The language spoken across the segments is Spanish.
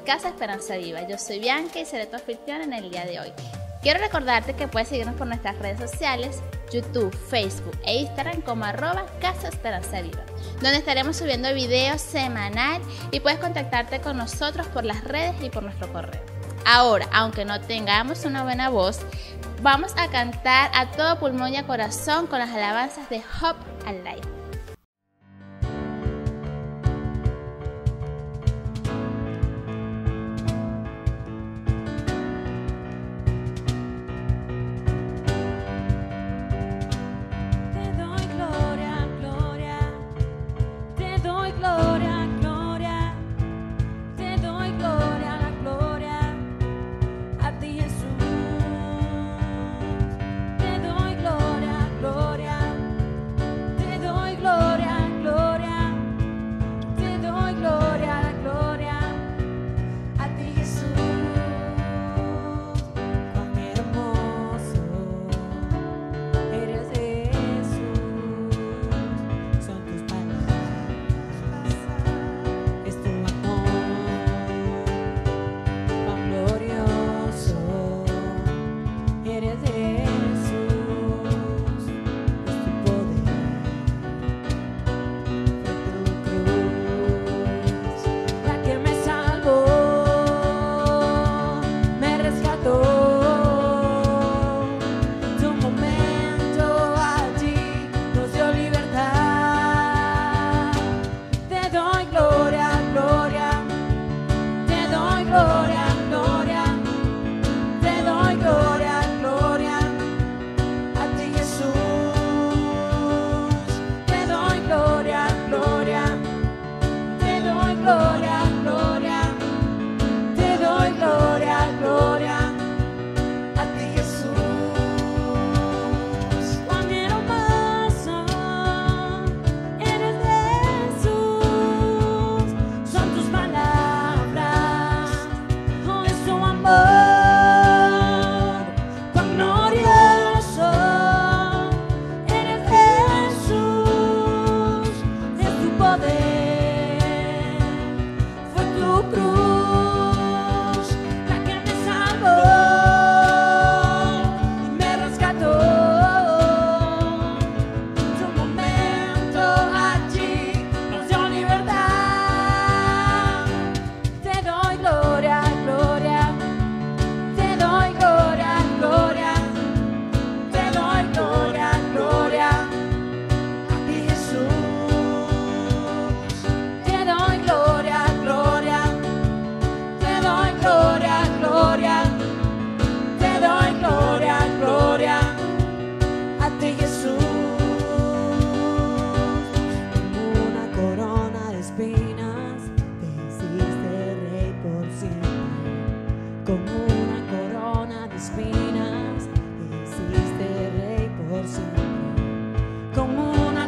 Casa Esperanza Viva. Yo soy Bianca y seré tu anfitriona en el día de hoy. Quiero recordarte que puedes seguirnos por nuestras redes sociales, YouTube, Facebook e Instagram como @Casa Esperanza Viva, donde estaremos subiendo videos semanal y puedes contactarte con nosotros por las redes y por nuestro correo. Ahora, aunque no tengamos una buena voz, vamos a cantar a todo pulmón y a corazón con las alabanzas de Hope Alive.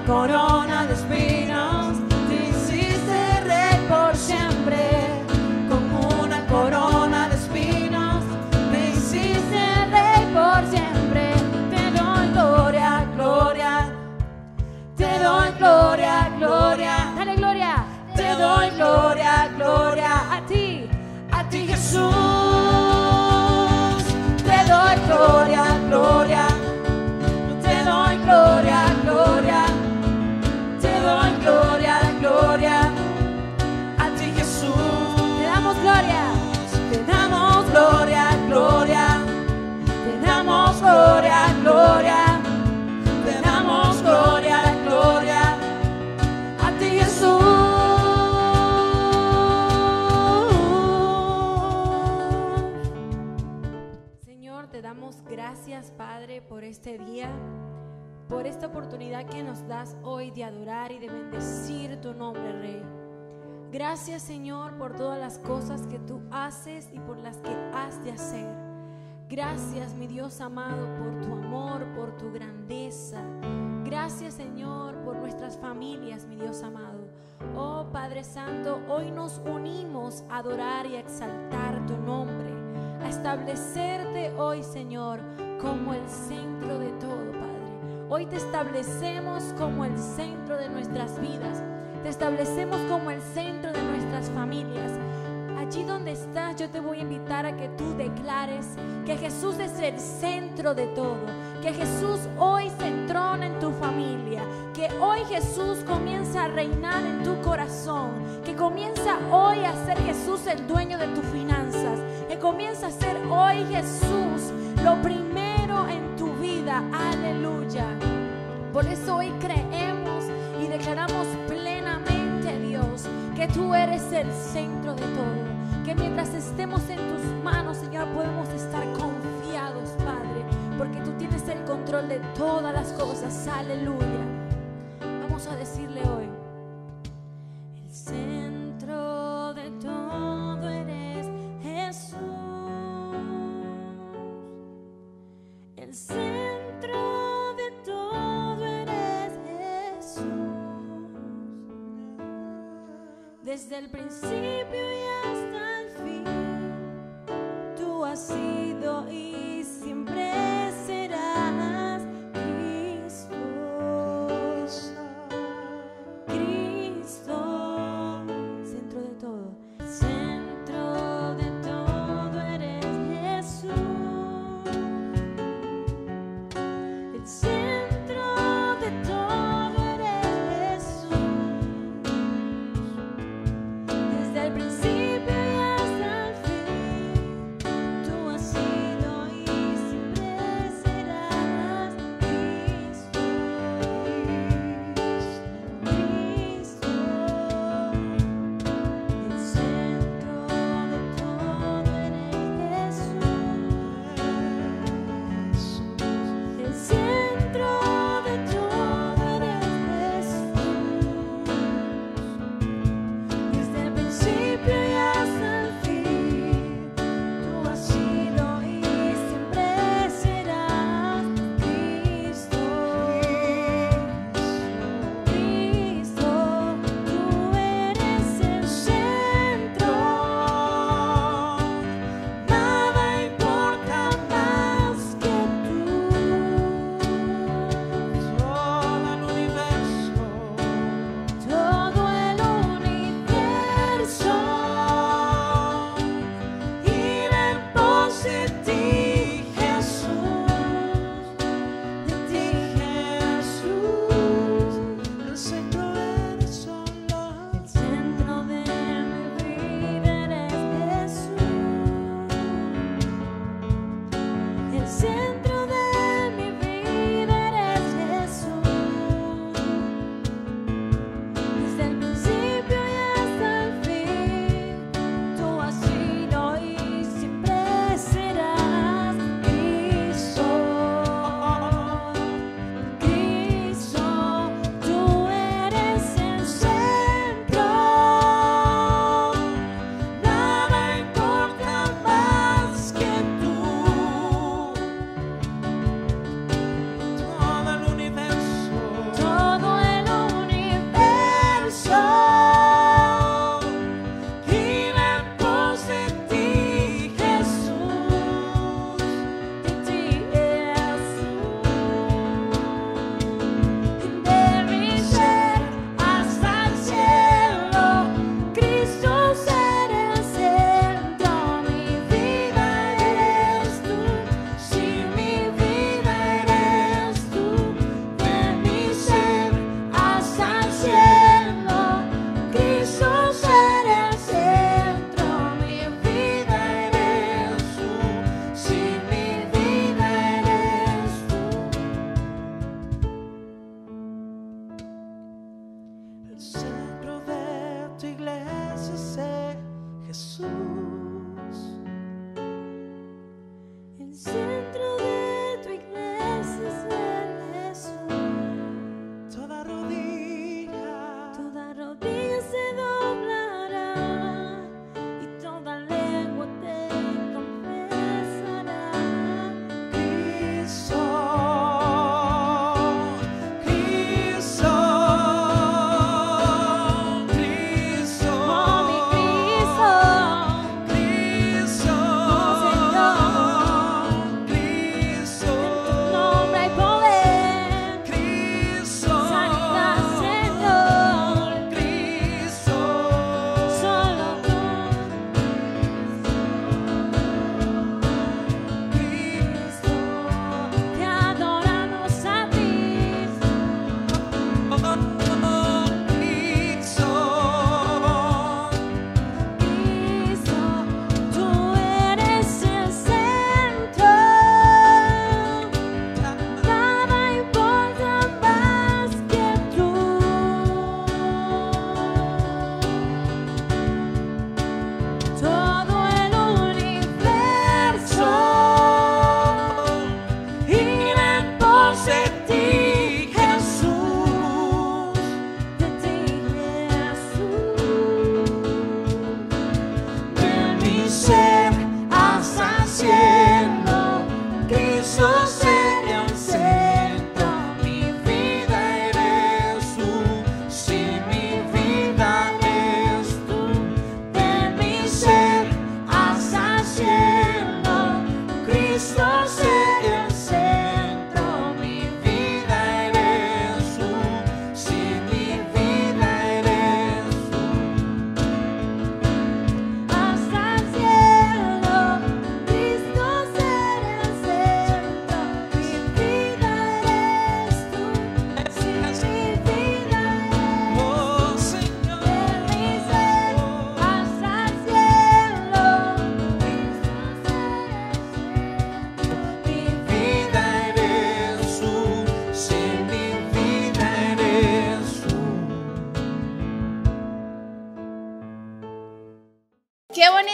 Corona de espinas, te hiciste rey por siempre. Como una corona de espinas, me hiciste rey por siempre. Te doy gloria, gloria. Te doy gloria, gloria. Dale gloria. Te doy gloria, gloria. A ti Jesús. Te doy gloria, gloria. Te doy gloria, gloria. Gloria, gloria, a ti Jesús. Te damos gloria, te damos gloria, gloria. Te damos gloria, gloria. Te damos gloria, gloria, a ti Jesús. Señor, te damos gracias, Padre, por este día, por esta oportunidad que nos das hoy de adorar y de bendecir tu nombre, Rey. Gracias, Señor, por todas las cosas que tú haces y por las que has de hacer. Gracias, mi Dios amado, por tu amor, por tu grandeza. Gracias, Señor, por nuestras familias, mi Dios amado. Oh, Padre Santo, hoy nos unimos a adorar y a exaltar tu nombre, a establecerte hoy, Señor, como el centro de todo, Padre. Hoy te establecemos como el centro de nuestras vidas. Te establecemos como el centro de nuestras familias. allí donde estás, yo te voy a invitar a que tú declares que Jesús es el centro de todo, que Jesús hoy se entrona en tu familia, que hoy Jesús comienza a reinar en tu corazón, que comienza hoy a ser Jesús el dueño de tus finanzas, que comienza a ser hoy Jesús lo primero en tu vida. Aleluya. Por eso hoy creemos y declaramos plenamente, Dios, que tú eres el centro de todo, que mientras estemos en tus manos, Señor, podemos estar confiados, Padre, porque tú tienes el control de todas las cosas. Aleluya. Vamos a decirle hoy: el centro de todo eres Jesús, el centro de todo eres Jesús, desde el principio y hasta el fin, tú has sido y siempre serás Cristo, Cristo, centro de todo, centro de todo eres Jesús, el centro de todo eres Jesús, desde el principio y hasta el fin, tú has sido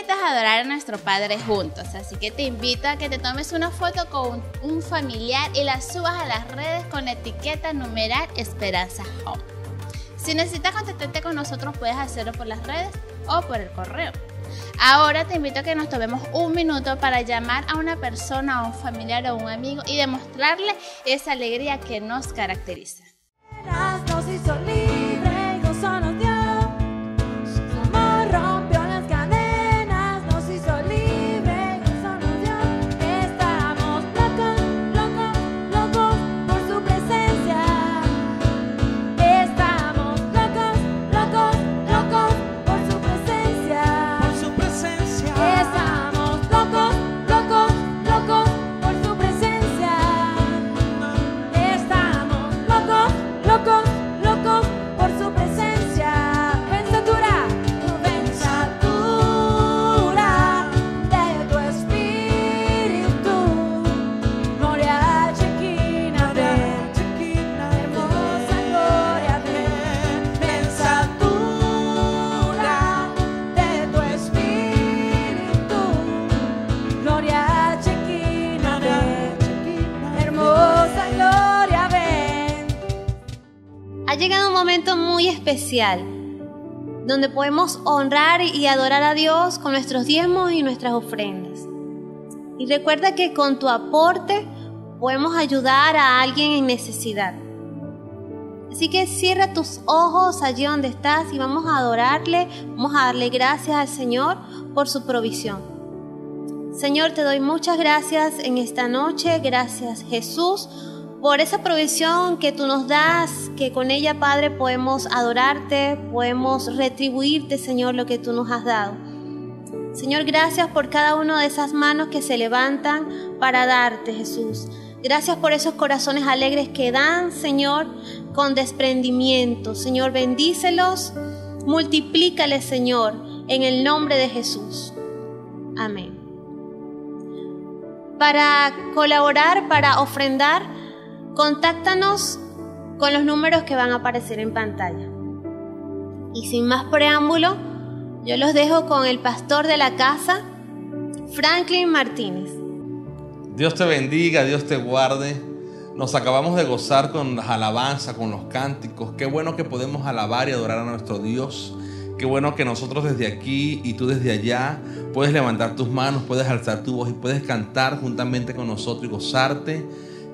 bonito es adorar a nuestro Padre juntos, así que te invito a que te tomes una foto con un familiar y la subas a las redes con la etiqueta numeral Esperanza Home. Si necesitas contactarte con nosotros, puedes hacerlo por las redes o por el correo. Ahora te invito a que nos tomemos un minuto para llamar a una persona, a un familiar o un amigo y demostrarle esa alegría que nos caracteriza. Nos hizo libre, gozo nos dio. Su amor rompió las cadenas, nos hizo libre, gozo nos dio. Estamos locos, locos, locos por su presencia. Estamos locos, locos, locos por su presencia. Por su presencia. Estamos locos, locos, locos por su presencia. Estamos locos, locos, locos por su presencia. Pensatura de tu espíritu. Gloria Shekinah, hermosa gloria pensatura de tu espíritu. Gloria Shekinah, hermosa gloria ven. Ha llegado un momento muy especial donde podemos honrar y adorar a Dios con nuestros diezmos y nuestras ofrendas. Y recuerda que con tu aporte podemos ayudar a alguien en necesidad. Así que cierra tus ojos allí donde estás y vamos a adorarle, vamos a darle gracias al Señor por su provisión. Señor, te doy muchas gracias en esta noche, gracias Jesús, por esa provisión que tú nos das, que con ella, Padre, podemos adorarte, podemos retribuirte, Señor, lo que tú nos has dado. Señor, gracias por cada una de esas manos que se levantan para darte, Jesús. Gracias por esos corazones alegres que dan, Señor, con desprendimiento. Señor, bendícelos, multiplícales, Señor, en el nombre de Jesús. Amén. Para colaborar, para ofrendar, contáctanos con los números que van a aparecer en pantalla. Y sin más preámbulo, yo los dejo con el pastor de la casa, Franklin Martínez. Dios te bendiga, Dios te guarde. Nos acabamos de gozar con las alabanzas, con los cánticos. Qué bueno que podemos alabar y adorar a nuestro Dios. Qué bueno que nosotros desde aquí y tú desde allá puedes levantar tus manos, puedes alzar tu voz y puedes cantar juntamente con nosotros y gozarte.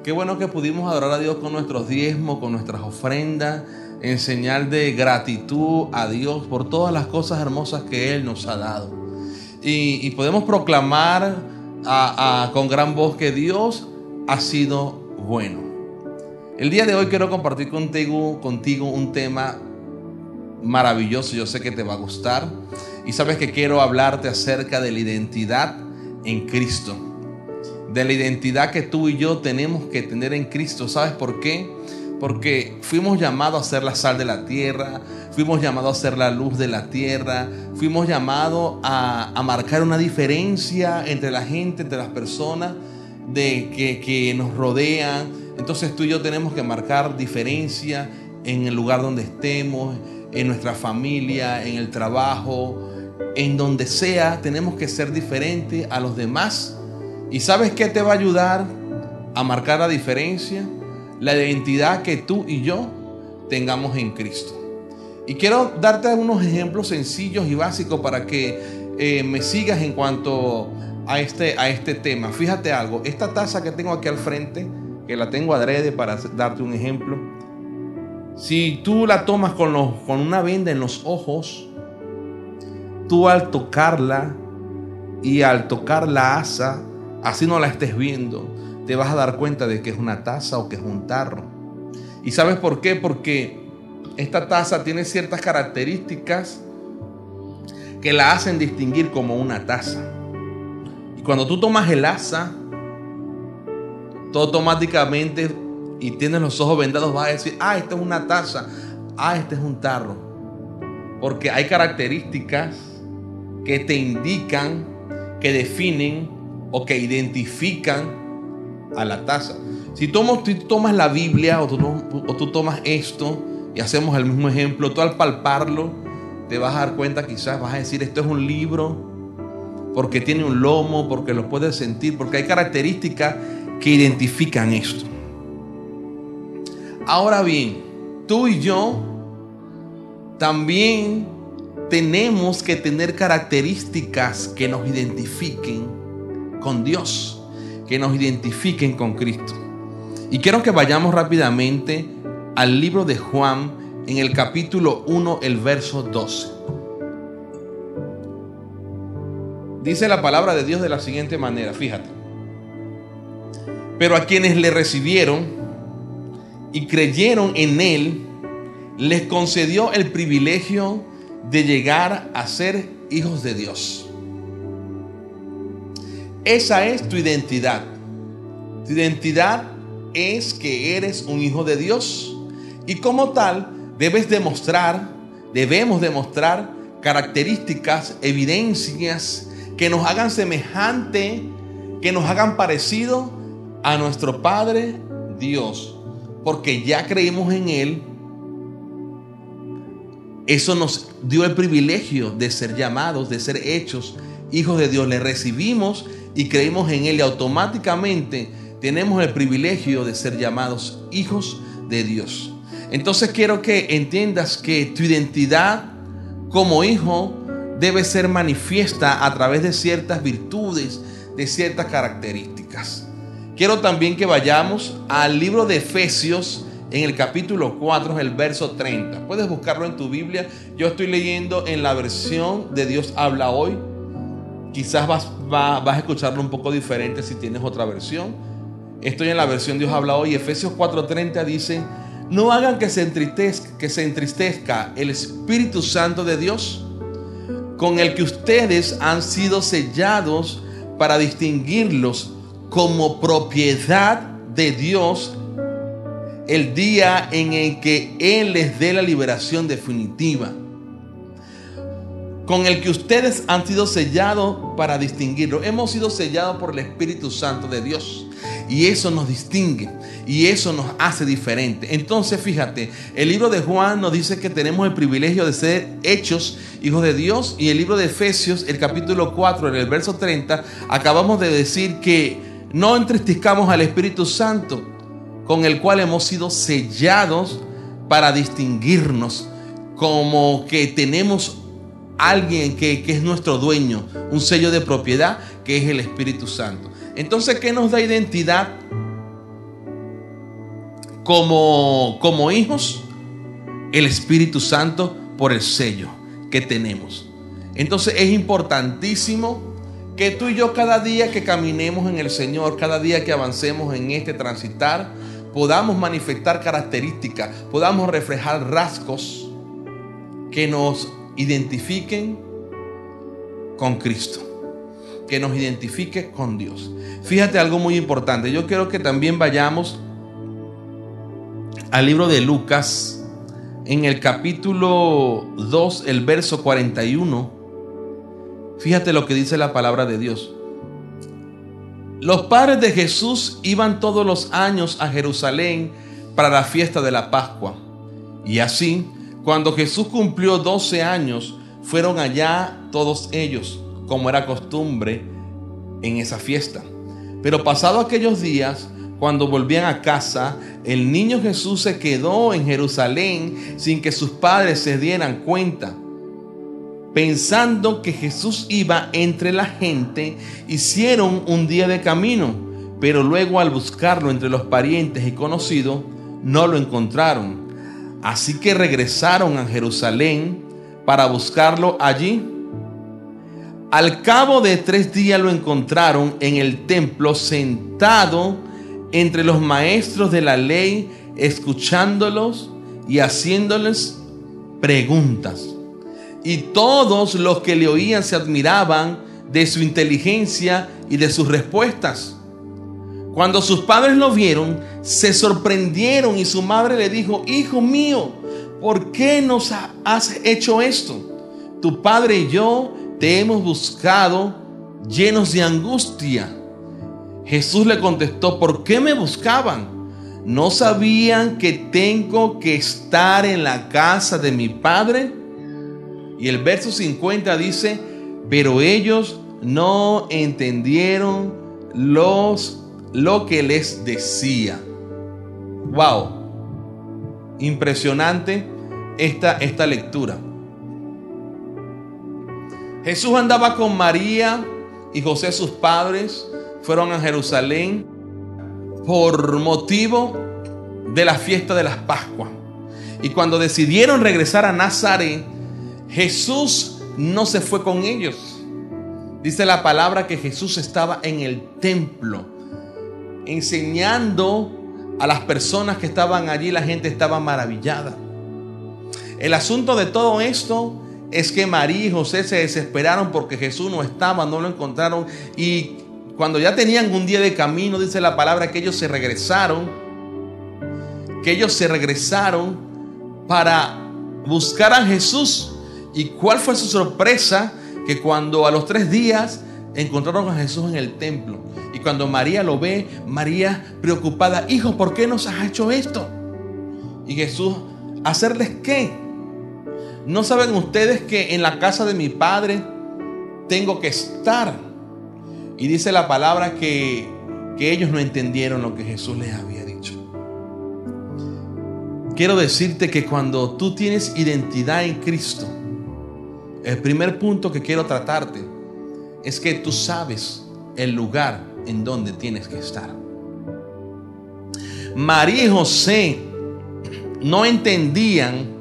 Qué bueno que pudimos adorar a Dios con nuestros diezmos, con nuestras ofrendas, en señal de gratitud a Dios por todas las cosas hermosas que Él nos ha dado. Y podemos proclamar con gran voz que Dios ha sido bueno. El día de hoy quiero compartir contigo un tema maravilloso. Yo sé que te va a gustar. Y sabes que quiero hablarte acerca de la identidad en Cristo. De la identidad que tú y yo tenemos que tener en Cristo. ¿Sabes por qué? Porque fuimos llamados a ser la sal de la tierra, fuimos llamados a ser la luz de la tierra, fuimos llamados a marcar una diferencia entre la gente, entre las personas que nos rodean. Entonces tú y yo tenemos que marcar diferencia en el lugar donde estemos, en nuestra familia, en el trabajo, en donde sea. Tenemos que ser diferentes a los demás. ¿Y sabes qué te va a ayudar a marcar la diferencia? La identidad que tú y yo tengamos en Cristo. Y quiero darte unos ejemplos sencillos y básicos para que me sigas en cuanto a este tema. Fíjate algo, esta taza que tengo aquí al frente, que la tengo adrede para darte un ejemplo. Si tú la tomas con una venda en los ojos, tú al tocarla y al tocar la asa, así no la estés viendo, te vas a dar cuenta de que es una taza o que es un tarro. ¿Y sabes por qué? Porque esta taza tiene ciertas características que la hacen distinguir como una taza. Y cuando tú tomas el asa, tú automáticamente, y tienes los ojos vendados, vas a decir: ah, esta es una taza, ah, este es un tarro. Porque hay características que te indican, que definen o que identifican a la taza. Si tú tomas la Biblia o tú tomas esto y hacemos el mismo ejemplo, tú al palparlo te vas a dar cuenta, quizás vas a decir: esto es un libro porque tiene un lomo, porque lo puedes sentir, porque hay características que identifican esto. Ahora bien, tú y yo también tenemos que tener características que nos identifiquen con Dios, que nos identifiquen con Cristo. Y quiero que vayamos rápidamente al libro de Juan, en el capítulo 1, el verso 12. Dice la palabra de Dios de la siguiente manera, fíjate. Pero a quienes le recibieron y creyeron en Él, les concedió el privilegio de llegar a ser hijos de Dios. Esa es tu identidad. Tu identidad es que eres un hijo de Dios y como tal debemos demostrar características, evidencias que nos hagan semejante, que nos hagan parecido a nuestro Padre Dios, porque ya creímos en Él. Eso nos dio el privilegio de ser llamados, de ser hechos hijos de Dios. Le recibimos y creímos en Él y automáticamente tenemos el privilegio de ser llamados hijos de Dios. Entonces quiero que entiendas que tu identidad como hijo debe ser manifiesta a través de ciertas virtudes, de ciertas características. Quiero también que vayamos al libro de Efesios, en el capítulo 4, el verso 30. Puedes buscarlo en tu Biblia. Yo estoy leyendo en la versión de Dios habla hoy. Quizás vas a escucharlo un poco diferente si tienes otra versión. Estoy en la versión Dios habla hoy. Efesios 4:30 dice: no hagan que se entristezca el Espíritu Santo de Dios, con el que ustedes han sido sellados para distinguirlos como propiedad de Dios el día en el que Él les dé la liberación definitiva. Con el que ustedes han sido sellados para distinguirlo. Hemos sido sellados por el Espíritu Santo de Dios. Y eso nos distingue. Y eso nos hace diferente. Entonces fíjate, el libro de Juan nos dice que tenemos el privilegio de ser hechos hijos de Dios. Y el libro de Efesios, el capítulo 4, en el verso 30, acabamos de decir que no entristezcamos al Espíritu Santo, con el cual hemos sido sellados para distinguirnos, como que tenemos alguien que es nuestro dueño, un sello de propiedad que es el Espíritu Santo. Entonces, ¿qué nos da identidad como hijos? El Espíritu Santo, por el sello que tenemos. Entonces es importantísimo que tú y yo, cada día que caminemos en el Señor, cada día que avancemos en este transitar, podamos manifestar características, podamos reflejar rasgos que nos identifiquen con Cristo, que nos identifique con Dios. Fíjate algo muy importante. Yo quiero que también vayamos al libro de Lucas, en el capítulo 2, el verso 41. Fíjate lo que dice la palabra de Dios. Los padres de Jesús iban todos los años a Jerusalén para la fiesta de la Pascua. Y así, cuando Jesús cumplió 12 años, fueron allá todos ellos, como era costumbre en esa fiesta. Pero pasados aquellos días, cuando volvían a casa, el niño Jesús se quedó en Jerusalén sin que sus padres se dieran cuenta. Pensando que Jesús iba entre la gente, hicieron un día de camino, pero luego al buscarlo entre los parientes y conocidos, no lo encontraron. Así que regresaron a Jerusalén para buscarlo allí. Al cabo de 3 días lo encontraron en el templo, sentado entre los maestros de la ley, escuchándolos y haciéndoles preguntas. Y todos los que le oían se admiraban de su inteligencia y de sus respuestas. Cuando sus padres lo vieron, se sorprendieron y su madre le dijo: hijo mío, ¿por qué nos has hecho esto? Tu padre y yo te hemos buscado llenos de angustia. Jesús le contestó: ¿por qué me buscaban? ¿No sabían que tengo que estar en la casa de mi padre? Y el verso 50 dice: pero ellos no entendieron lo que les decía. Wow, impresionante esta lectura. Jesús andaba con María y José, sus padres. Fueron a Jerusalén por motivo de la fiesta de las Pascuas. Y cuando decidieron regresar a Nazaret, Jesús no se fue con ellos. Dice la palabra que Jesús estaba en el templo enseñando a las personas que estaban allí. La gente estaba maravillada. El asunto de todo esto es que María y José se desesperaron porque Jesús no estaba, no lo encontraron. Y cuando ya tenían un día de camino, dice la palabra que ellos se regresaron para buscar a Jesús. ¿Y cuál fue su sorpresa? Que cuando a los 3 días encontraron a Jesús en el templo. Y cuando María lo ve, María preocupada: hijo, ¿por qué nos has hecho esto? Y Jesús: ¿hacerles qué? ¿No saben ustedes que en la casa de mi padre tengo que estar? Y dice la palabra que ellos no entendieron lo que Jesús les había dicho. Quiero decirte que cuando tú tienes identidad en Cristo, el primer punto que quiero tratarte es que tú sabes el lugar en donde tienes que estar. María y José no entendían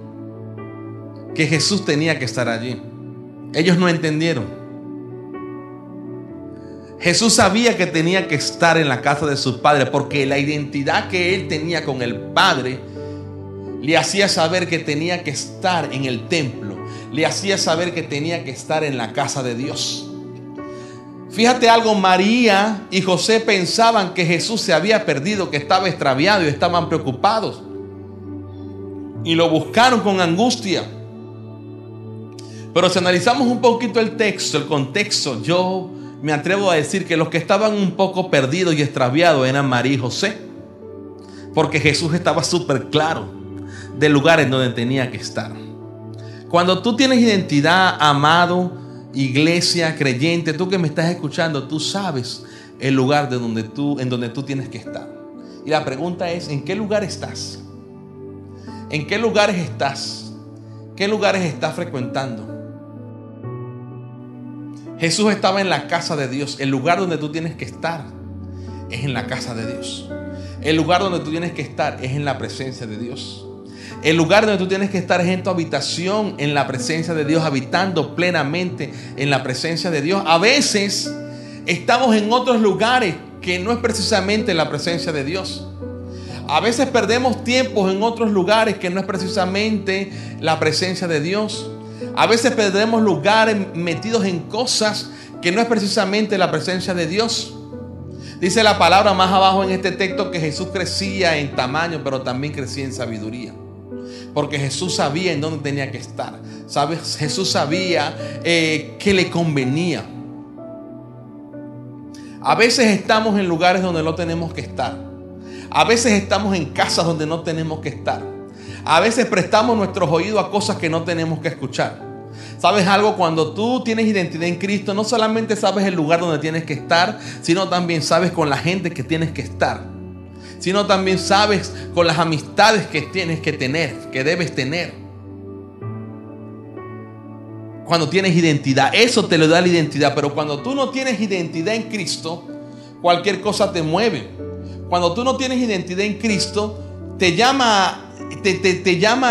que Jesús tenía que estar allí. Ellos no entendieron. Jesús sabía que tenía que estar en la casa de su padre, porque la identidad que él tenía con el Padre le hacía saber que tenía que estar en el templo, le hacía saber que tenía que estar en la casa de Dios. Fíjate algo, María y José pensaban que Jesús se había perdido, que estaba extraviado, y estaban preocupados y lo buscaron con angustia. Pero si analizamos un poquito el texto, el contexto, yo me atrevo a decir que los que estaban un poco perdidos y extraviados eran María y José, porque Jesús estaba súper claro del lugar en donde tenía que estar. Cuando tú tienes identidad, amado, iglesia, creyente, tú que me estás escuchando, tú sabes el lugar en donde tú tienes que estar. Y la pregunta es: ¿en qué lugar estás? ¿En qué lugares estás? ¿Qué lugares estás frecuentando? Jesús estaba en la casa de Dios. El lugar donde tú tienes que estar es en la casa de Dios. El lugar donde tú tienes que estar es en la presencia de Dios. El lugar donde tú tienes que estar es en tu habitación, en la presencia de Dios, habitando plenamente en la presencia de Dios. A veces estamos en otros lugares que no es precisamente la presencia de Dios. A veces perdemos tiempos en otros lugares que no es precisamente la presencia de Dios. A veces perdemos lugares metidos en cosas que no es precisamente la presencia de Dios. Dice la palabra más abajo en este texto que Jesús crecía en tamaño, pero también crecía en sabiduría. Porque Jesús sabía en dónde tenía que estar. ¿Sabes? Jesús sabía que le convenía. A veces estamos en lugares donde no tenemos que estar. A veces estamos en casas donde no tenemos que estar. A veces prestamos nuestros oídos a cosas que no tenemos que escuchar. ¿Sabes algo? Cuando tú tienes identidad en Cristo, no solamente sabes el lugar donde tienes que estar, sino también sabes con la gente que tienes que estar. Sino también sabes con las amistades que tienes que tener, que debes tener. Cuando tienes identidad, eso te lo da la identidad. Pero cuando tú no tienes identidad en Cristo, cualquier cosa te mueve. Cuando tú no tienes identidad en Cristo, te llama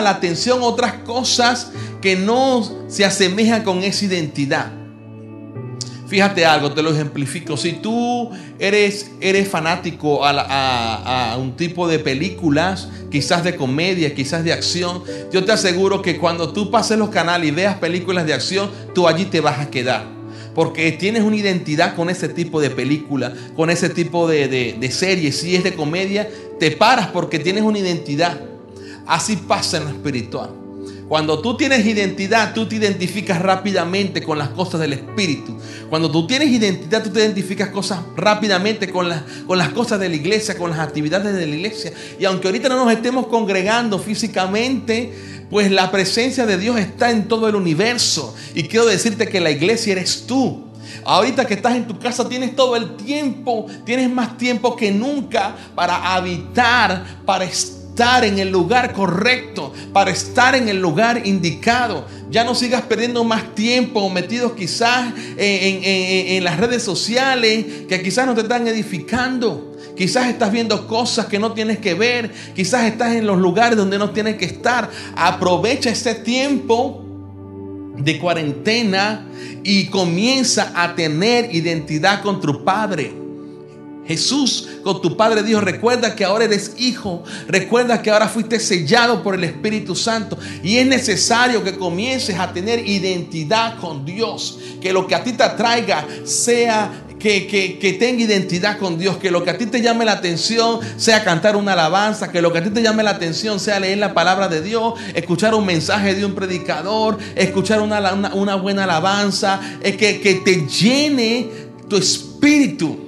la atención otras cosas que no se asemejan con esa identidad. Fíjate algo, te lo ejemplifico. Si tú eres fanático a un tipo de películas, quizás de comedia, quizás de acción, yo te aseguro que cuando tú pases los canales y veas películas de acción, tú allí te vas a quedar. Porque tienes una identidad con ese tipo de película, con ese tipo de serie. Si es de comedia, te paras porque tienes una identidad. Así pasa en lo espiritual. Cuando tú tienes identidad, tú te identificas rápidamente con las cosas del Espíritu. Cuando tú tienes identidad, tú te identificas rápidamente con las cosas de la iglesia, con las actividades de la iglesia. Y aunque ahorita no nos estemos congregando físicamente, pues la presencia de Dios está en todo el universo. Y quiero decirte que la iglesia eres tú. Ahorita que estás en tu casa tienes todo el tiempo, tienes más tiempo que nunca para habitar, para estar en el lugar correcto, para estar en el lugar indicado. Ya no sigas perdiendo más tiempo metidos quizás en las redes sociales que quizás no te están edificando. Quizás estás viendo cosas que no tienes que ver. Quizás estás en los lugares donde no tienes que estar. Aprovecha este tiempo de cuarentena y comienza a tener identidad con tu Padre. Jesús con tu Padre dijo: recuerda que ahora eres hijo, recuerda que ahora fuiste sellado por el Espíritu Santo, y es necesario que comiences a tener identidad con Dios, que lo que a ti te atraiga sea que tenga identidad con Dios, que lo que a ti te llame la atención sea cantar una alabanza, que lo que a ti te llame la atención sea leer la palabra de Dios, escuchar un mensaje de un predicador, escuchar una buena alabanza, que te llene tu espíritu.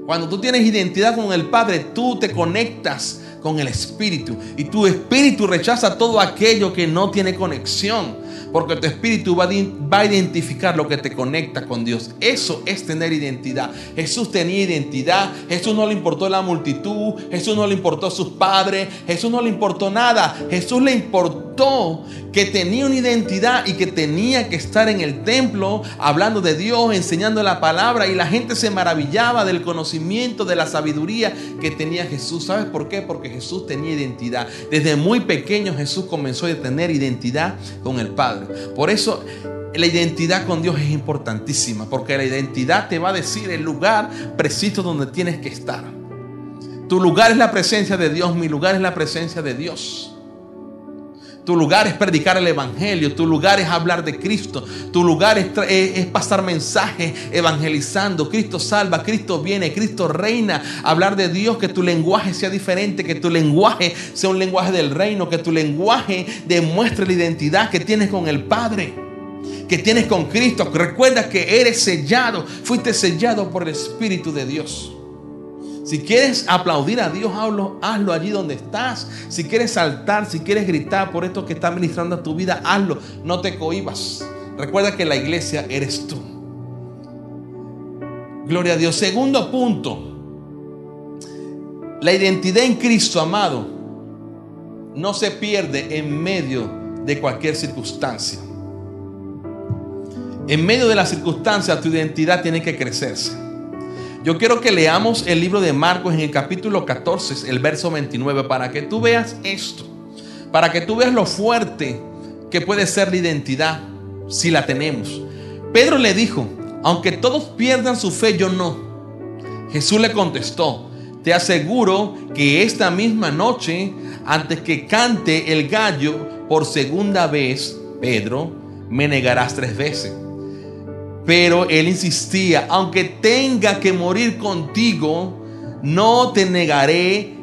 Cuando tú tienes identidad con el Padre, tú te conectas con el Espíritu, y tu espíritu rechaza todo aquello que no tiene conexión, porque tu espíritu va a identificar lo que te conecta con Dios. Eso es tener identidad. Jesús tenía identidad. Jesús no le importó la multitud. Jesús no le importó a sus padres. Jesús no le importó nada. Jesús le importó que tenía una identidad y que tenía que estar en el templo hablando de Dios, enseñando la palabra, y la gente se maravillaba del conocimiento, de la sabiduría que tenía Jesús. ¿Sabes por qué? Porque Jesús tenía identidad. Desde muy pequeño Jesús comenzó a tener identidad con el Padre. Por eso la identidad con Dios es importantísima, porque la identidad te va a decir el lugar preciso donde tienes que estar. Tu lugar es la presencia de Dios. Mi lugar es la presencia de Dios. Tu lugar es predicar el evangelio. Tu lugar es hablar de Cristo. Tu lugar es pasar mensajes evangelizando. Cristo salva, Cristo viene, Cristo reina. Hablar de Dios, que tu lenguaje sea diferente, que tu lenguaje sea un lenguaje del reino, que tu lenguaje demuestre la identidad que tienes con el Padre, que tienes con Cristo. Recuerda que eres sellado, fuiste sellado por el Espíritu de Dios. Si quieres aplaudir a Dios, hazlo allí donde estás. Si quieres saltar, si quieres gritar por esto que está ministrando a tu vida, hazlo. No te cohibas. Recuerda que la iglesia eres tú. Gloria a Dios. Segundo punto. La identidad en Cristo, amado, no se pierde en medio de cualquier circunstancia. En medio de la circunstancia, tu identidad tiene que crecerse. Yo quiero que leamos el libro de Marcos en el capítulo 14, el verso 29, para que tú veas esto, para que tú veas lo fuerte que puede ser la identidad si la tenemos. Pedro le dijo: aunque todos pierdan su fe, yo no. Jesús le contestó: te aseguro que esta misma noche, antes que cante el gallo por segunda vez, Pedro, me negarás 3 veces. Pero él insistía: aunque tenga que morir contigo, no te negaré.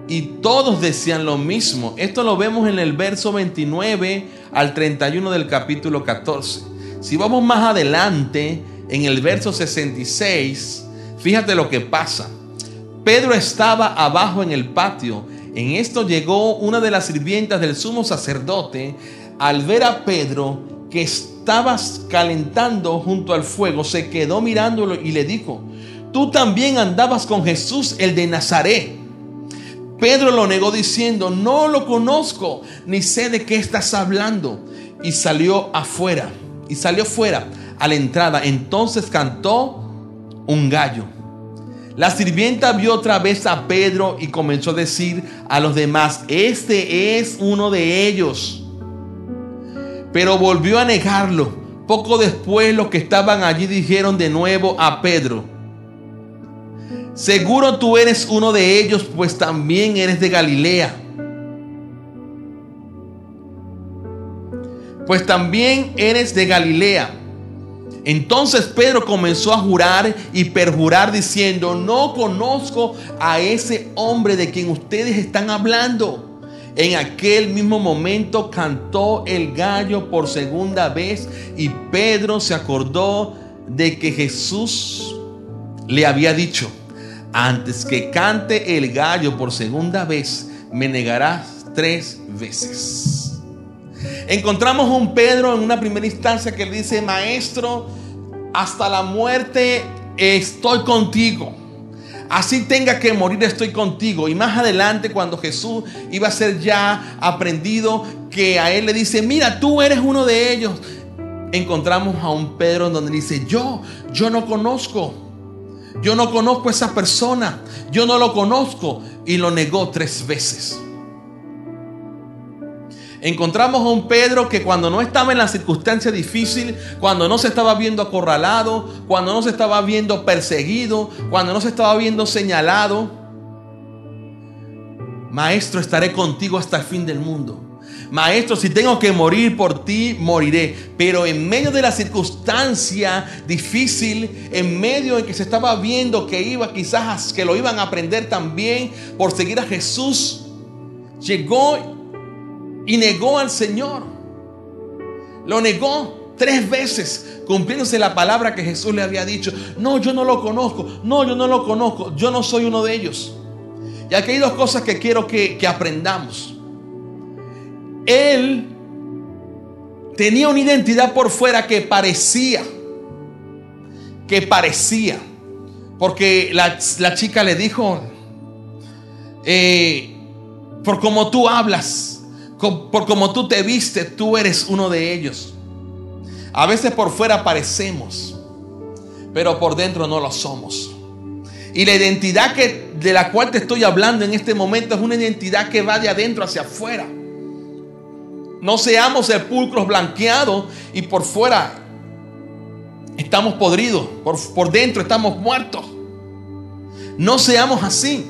Y todos decían lo mismo. Esto lo vemos en el verso 29 al 31 del capítulo 14. Si vamos más adelante, en el verso 66, fíjate lo que pasa. Pedro estaba abajo en el patio. En esto llegó una de las sirvientas del sumo sacerdote. Al ver a Pedro, que estaba calentando junto al fuego, se quedó mirándolo y le dijo: tú también andabas con Jesús, el de Nazaret. Pedro lo negó diciendo: no lo conozco, ni sé de qué estás hablando. Y salió fuera a la entrada. Entonces cantó un gallo. La sirvienta vio otra vez a Pedro y comenzó a decir a los demás: este es uno de ellos. Pero volvió a negarlo. Poco después, los que estaban allí dijeron de nuevo a Pedro: seguro tú eres uno de ellos, pues también eres de Galilea. Entonces Pedro comenzó a jurar y perjurar diciendo: no conozco a ese hombre de quien ustedes están hablando. En aquel mismo momento cantó el gallo por segunda vez, y Pedro se acordó de que Jesús le había dicho: antes que cante el gallo por segunda vez, me negarás 3 veces. Encontramos a un Pedro en una primera instancia que le dice: maestro, hasta la muerte estoy contigo. Así tenga que morir, estoy contigo. Y más adelante, cuando Jesús iba a ser ya aprendido, que a él le dice, mira, tú eres uno de ellos, encontramos a un Pedro en donde dice, yo no conozco a esa persona, yo no lo conozco, y lo negó 3 veces. Encontramos a un Pedro que cuando no estaba en la circunstancia difícil, cuando no se estaba viendo acorralado, cuando no se estaba viendo perseguido, cuando no se estaba viendo señalado, Maestro, estaré contigo hasta el fin del mundo. Maestro, si tengo que morir por ti, moriré. Pero en medio de la circunstancia difícil, en medio en que se estaba viendo que iba quizás que lo iban a aprender también por seguir a Jesús, llegó y negó al Señor. Lo negó 3 veces, cumpliéndose la palabra que Jesús le había dicho. No, yo no lo conozco. No, yo no lo conozco. Yo no soy uno de ellos. Y aquí hay 2 cosas que quiero que aprendamos. Él tenía una identidad por fuera que parecía. Porque la chica le dijo, por como tú hablas, por como tú te vistes, tú eres uno de ellos. A veces por fuera parecemos, pero por dentro no lo somos. Y la identidad de la cual te estoy hablando en este momento es una identidad que va de adentro hacia afuera. No seamos sepulcros blanqueados y por fuera estamos podridos, por dentro estamos muertos. No seamos así.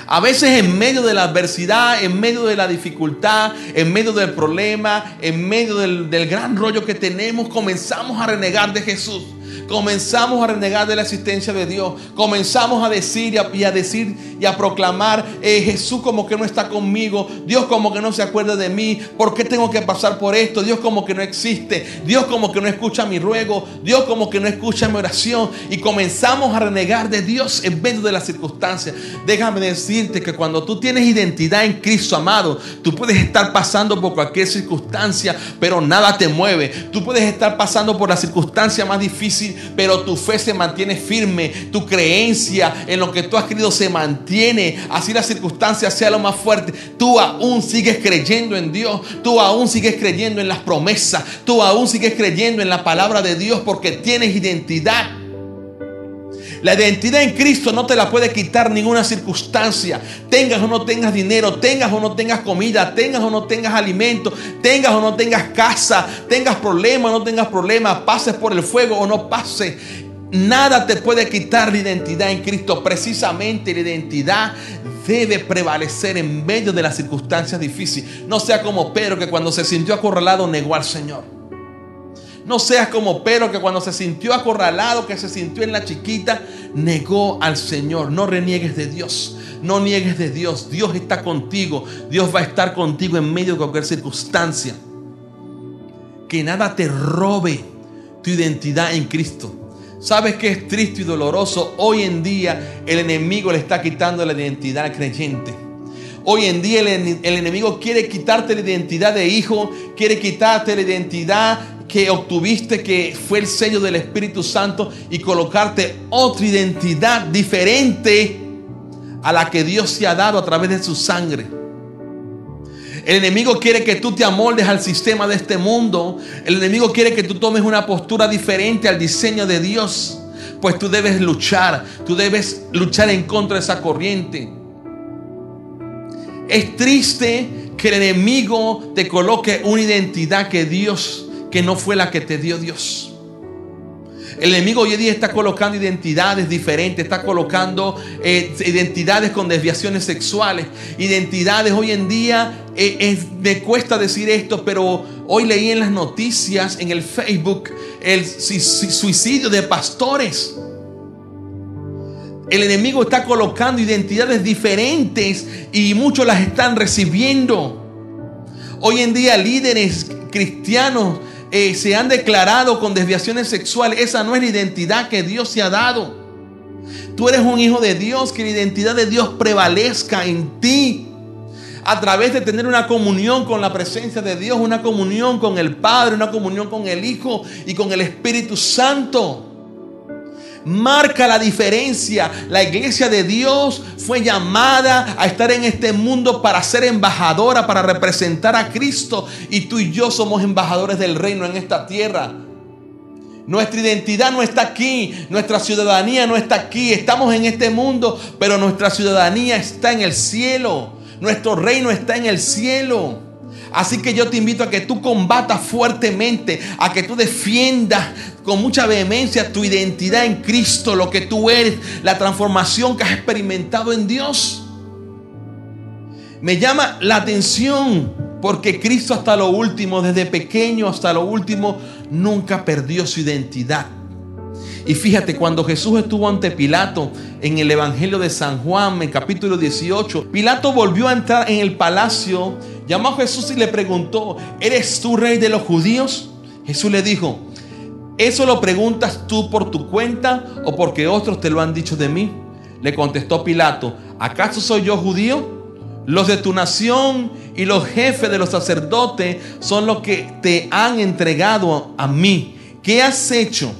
A veces en medio de la adversidad, en medio de la dificultad, en medio del problema, en medio del gran rollo que tenemos, comenzamos a renegar de Jesús. Comenzamos a renegar de la existencia de Dios. Comenzamos a decir y a proclamar, Jesús como que no está conmigo. Dios como que no se acuerda de mí. ¿Por qué tengo que pasar por esto? Dios como que no existe. Dios como que no escucha mi ruego. Dios como que no escucha mi oración. Y comenzamos a renegar de Dios en medio de las circunstancias. Déjame decirte que cuando tú tienes identidad en Cristo, amado, tú puedes estar pasando por cualquier circunstancia, pero nada te mueve. Tú puedes estar pasando por la circunstancia más difícil, pero tu fe se mantiene firme. Tu creencia en lo que tú has creído se mantiene. Así la circunstancia sea lo más fuerte, tú aún sigues creyendo en Dios. Tú aún sigues creyendo en las promesas. Tú aún sigues creyendo en la palabra de Dios, porque tienes identidad. La identidad en Cristo no te la puede quitar ninguna circunstancia. Tengas o no tengas dinero, tengas o no tengas comida, tengas o no tengas alimento, tengas o no tengas casa, tengas problemas o no tengas problemas, pases por el fuego o no pases. Nada te puede quitar la identidad en Cristo. Precisamente la identidad debe prevalecer en medio de las circunstancias difíciles. No sea como Pedro, que cuando se sintió acorralado negó al Señor. No seas como Pedro, que cuando se sintió acorralado, que se sintió en la chiquita, negó al Señor. No reniegues de Dios. No niegues de Dios. Dios está contigo. Dios va a estar contigo en medio de cualquier circunstancia. Que nada te robe tu identidad en Cristo. ¿Sabes qué es triste y doloroso? Hoy en día el enemigo le está quitando la identidad al creyente. Hoy en día el enemigo quiere quitarte la identidad de hijo, quiere quitarte la identidad que obtuviste, que fue el sello del Espíritu Santo, y colocarte otra identidad diferente a la que Dios te ha dado a través de su sangre. El enemigo quiere que tú te amoldes al sistema de este mundo. El enemigo quiere que tú tomes una postura diferente al diseño de Dios. Pues tú debes luchar en contra de esa corriente. Es triste que el enemigo te coloque una identidad que no fue la que te dio Dios. El enemigo hoy en día está colocando identidades diferentes, está colocando identidades con desviaciones sexuales, identidades hoy en día, me cuesta decir esto, pero hoy leí en las noticias, en el Facebook, el suicidio de pastores. El enemigo está colocando identidades diferentes y muchos las están recibiendo. Hoy en día líderes cristianos se han declarado con desviaciones sexuales. Esa no es la identidad que Dios te ha dado. Tú eres un hijo de Dios, que la identidad de Dios prevalezca en ti. a través de tener una comunión con la presencia de Dios, una comunión con el Padre, una comunión con el Hijo y con el Espíritu Santo. Marca la diferencia. La iglesia de Dios fue llamada a estar en este mundo para ser embajadora, para representar a Cristo. Y tú y yo somos embajadores del reino en esta tierra. Nuestra identidad no está aquí, nuestra ciudadanía no está aquí. Estamos en este mundo, pero nuestra ciudadanía está en el cielo. Nuestro reino está en el cielo. Así que yo te invito a que tú combatas fuertemente, a que tú defiendas con mucha vehemencia tu identidad en Cristo, lo que tú eres, la transformación que has experimentado en Dios. Me llama la atención porque Cristo hasta lo último, desde pequeño hasta lo último, nunca perdió su identidad. Y fíjate, cuando Jesús estuvo ante Pilato en el Evangelio de San Juan, en capítulo 18, Pilato volvió a entrar en el palacio, llamó a Jesús y le preguntó: ¿eres tú rey de los judíos? Jesús le dijo: ¿eso lo preguntas tú por tu cuenta o porque otros te lo han dicho de mí? Le contestó Pilato: ¿acaso soy yo judío? Los de tu nación y los jefes de los sacerdotes son los que te han entregado a mí. ¿Qué has hecho?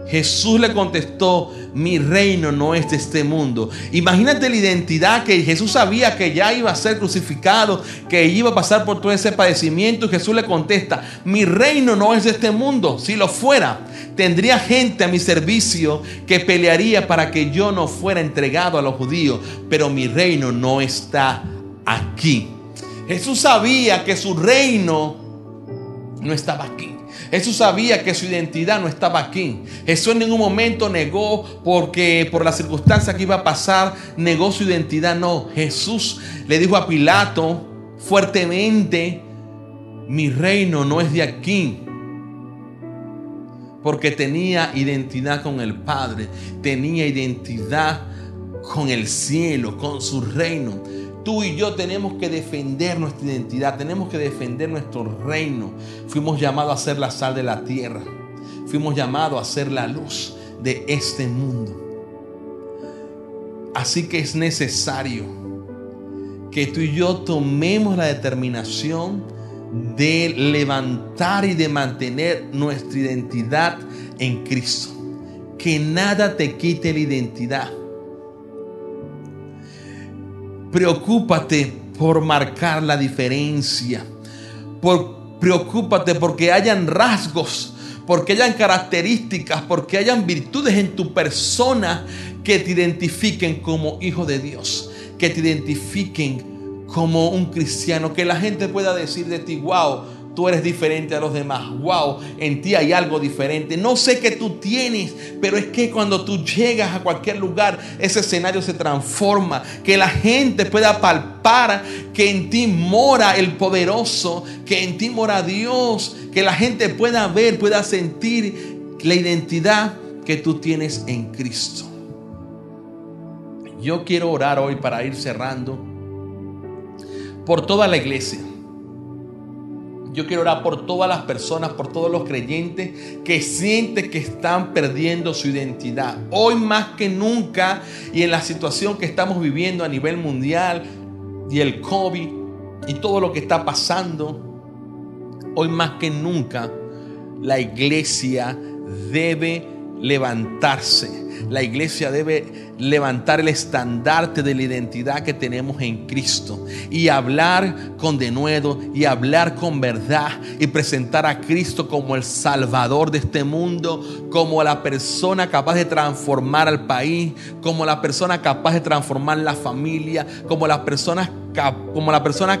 Jesús le contestó: mi reino no es de este mundo. Imagínate la identidad, que Jesús sabía que ya iba a ser crucificado, que iba a pasar por todo ese padecimiento. Y Jesús le contesta: mi reino no es de este mundo. Si lo fuera, tendría gente a mi servicio que pelearía para que yo no fuera entregado a los judíos. Pero mi reino no está aquí. Jesús sabía que su reino no estaba aquí. Jesús sabía que su identidad no estaba aquí. Jesús en ningún momento negó, porque por la circunstancia que iba a pasar, negó su identidad. No, Jesús le dijo a Pilato fuertemente: mi reino no es de aquí. Porque tenía identidad con el Padre, tenía identidad con el cielo, con su reino. Tú y yo tenemos que defender nuestra identidad, tenemos que defender nuestro reino. Fuimos llamados a ser la sal de la tierra, fuimos llamados a ser la luz de este mundo. Así que es necesario que tú y yo tomemos la determinación de levantar y de mantener nuestra identidad en Cristo. Que nada te quite la identidad. Preocúpate por marcar la diferencia. Preocúpate porque hayan rasgos, porque hayan características, porque hayan virtudes en tu persona que te identifiquen como hijo de Dios, que te identifiquen como un cristiano, que la gente pueda decir de ti: wow, tú eres diferente a los demás. Wow, en ti hay algo diferente. No sé qué tú tienes, pero es que cuando tú llegas a cualquier lugar, ese escenario se transforma. Que la gente pueda palpar que en ti mora el poderoso, que en ti mora Dios. Que la gente pueda ver, pueda sentir la identidad que tú tienes en Cristo. Yo quiero orar hoy, para ir cerrando, por toda la iglesia. Yo quiero orar por todas las personas, por todos los creyentes que sienten que están perdiendo su identidad. Hoy más que nunca, y en la situación que estamos viviendo a nivel mundial, y el COVID, y todo lo que está pasando, hoy más que nunca, la iglesia debe levantarse. La iglesia debe levantar el estandarte de la identidad que tenemos en Cristo y hablar con denuedo y hablar con verdad y presentar a Cristo como el Salvador de este mundo, como la persona capaz de transformar al país, como la persona capaz de transformar la familia, como la persona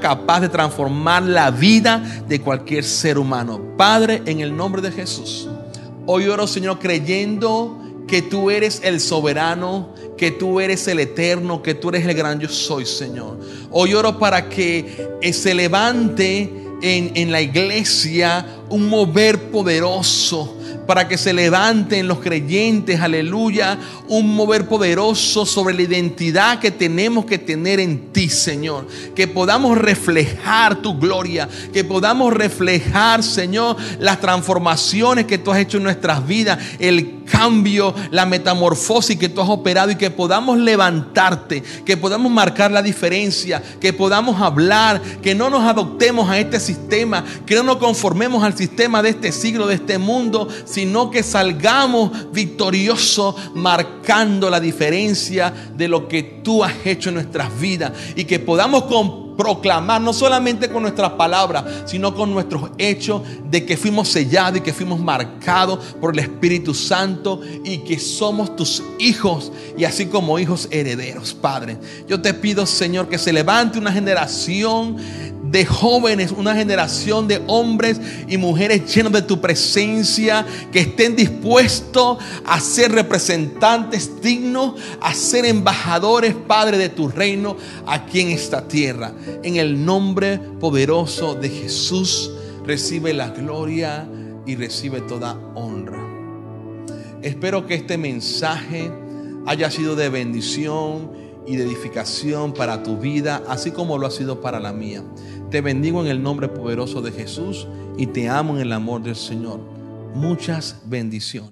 capaz de transformar la vida de cualquier ser humano. Padre, en el nombre de Jesús, hoy oro, Señor, creyendo que tú eres el soberano, que tú eres el eterno, que tú eres el gran yo soy, Señor. Hoy oro para que se levante en la iglesia un mover poderoso, para que se levanten los creyentes, aleluya, un mover poderoso sobre la identidad que tenemos que tener en ti, Señor. Que podamos reflejar tu gloria, que podamos reflejar, Señor, las transformaciones que tú has hecho en nuestras vidas, el cambio, la metamorfosis que tú has operado, y que podamos levantarte, que podamos marcar la diferencia, que podamos hablar, que no nos adoptemos a este sistema, que no nos conformemos al sistema de este siglo, de este mundo, sino que salgamos victoriosos marcando la diferencia de lo que tú has hecho en nuestras vidas, y que podamos proclamar no solamente con nuestras palabras, sino con nuestros hechos, de que fuimos sellados y que fuimos marcados por el Espíritu Santo, y que somos tus hijos, y así como hijos herederos. Padre, yo te pido, Señor, que se levante una generación de jóvenes, una generación de hombres y mujeres llenos de tu presencia, que estén dispuestos a ser representantes dignos, a ser embajadores, Padre, de tu reino aquí en esta tierra. En el nombre poderoso de Jesús, recibe la gloria y recibe toda honra. Espero que este mensaje haya sido de bendición y de edificación para tu vida, así como lo ha sido para la mía. Te bendigo en el nombre poderoso de Jesús y te amo en el amor del Señor. Muchas bendiciones.